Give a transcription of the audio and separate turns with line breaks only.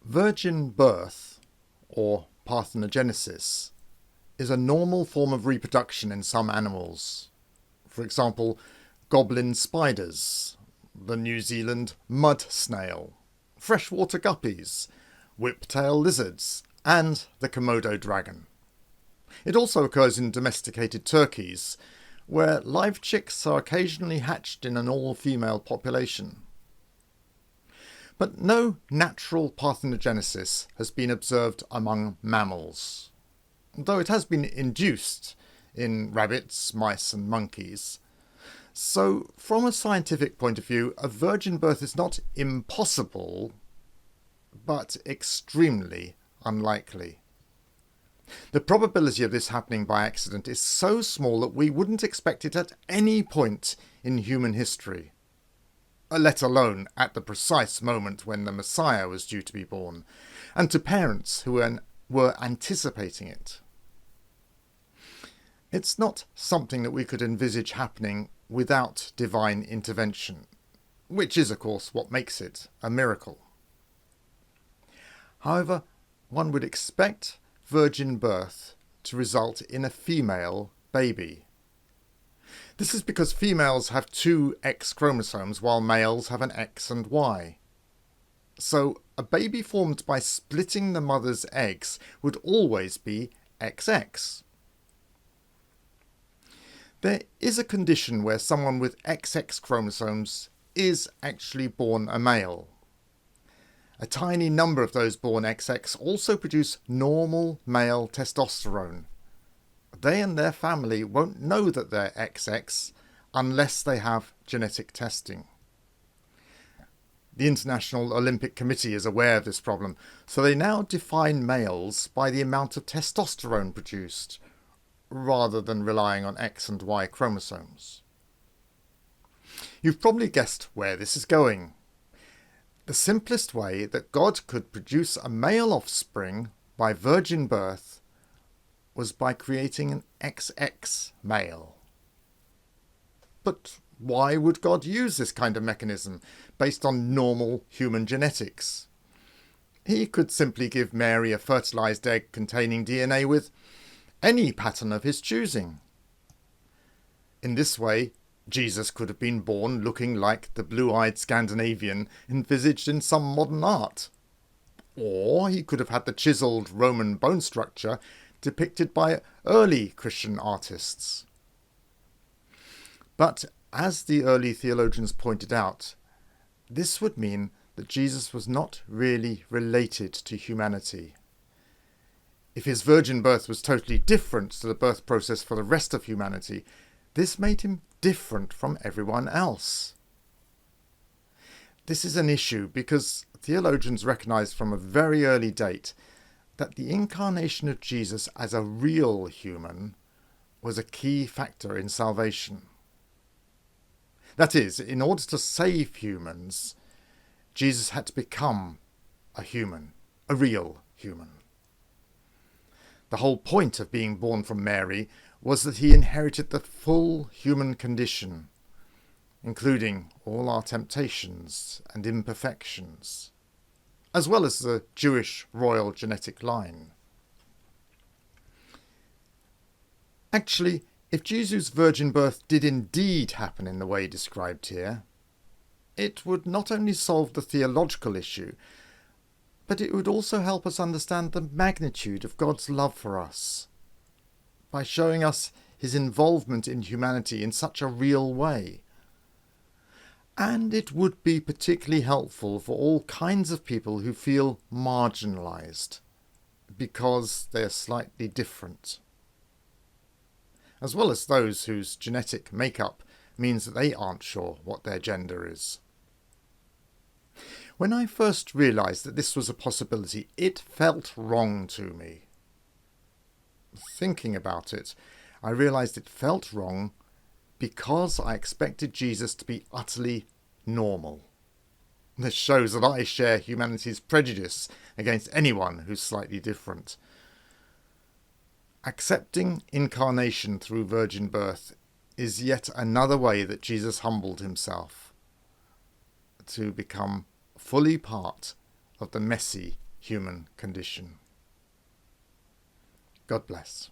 Virgin birth, or parthenogenesis, is a normal form of reproduction in some animals. For example, goblin spiders, the New Zealand mud snail, freshwater guppies, whiptail lizards, and the Komodo dragon. It also occurs in domesticated turkeys, where live chicks are occasionally hatched in an all-female population. But no natural parthenogenesis has been observed among mammals, though it has been induced in rabbits, mice and monkeys. So, from a scientific point of view, a virgin birth is not impossible, but extremely unlikely. The probability of this happening by accident is so small that we wouldn't expect it at any point in human history, let alone at the precise moment when the Messiah was due to be born, and to parents who were anticipating it. It's not something that we could envisage happening without divine intervention, which is, of course, what makes it a miracle. However, one would expect virgin birth to result in a female baby. This is because females have two X chromosomes while males have an X and Y. So a baby formed by splitting the mother's eggs would always be XX. There is a condition where someone with XX chromosomes is actually born a male. A tiny number of those born XX also produce normal male testosterone. They and their family won't know that they're XX unless they have genetic testing. The International Olympic Committee is aware of this problem, so they now define males by the amount of testosterone produced, rather than relying on X and Y chromosomes. You've probably guessed where this is going. The simplest way that God could produce a male offspring by virgin birth was by creating an XX male. But why would God use this kind of mechanism based on normal human genetics? He could simply give Mary a fertilized egg containing DNA with any pattern of his choosing. In this way, Jesus could have been born looking like the blue-eyed Scandinavian envisaged in some modern art. Or he could have had the chiselled Roman bone structure depicted by early Christian artists. But as the early theologians pointed out, this would mean that Jesus was not really related to humanity. If his virgin birth was totally different to the birth process for the rest of humanity, this made him different from everyone else. This is an issue because theologians recognized from a very early date that the incarnation of Jesus as a real human was a key factor in salvation. That is, in order to save humans, Jesus had to become a human, a real human. The whole point of being born from Mary was that he inherited the full human condition, including all our temptations and imperfections, as well as the Jewish royal genetic line. Actually, if Jesus' virgin birth did indeed happen in the way described here, it would not only solve the theological issue, but it would also help us understand the magnitude of God's love for us, by showing us his involvement in humanity in such a real way. And it would be particularly helpful for all kinds of people who feel marginalised because they are slightly different, as well as those whose genetic makeup means that they aren't sure what their gender is. When I first realised that this was a possibility, it felt wrong to me. Thinking about it, I realised it felt wrong because I expected Jesus to be utterly normal. This shows that I share humanity's prejudice against anyone who's slightly different. Accepting incarnation through virgin birth is yet another way that Jesus humbled himself to become fully part of the messy human condition. God bless.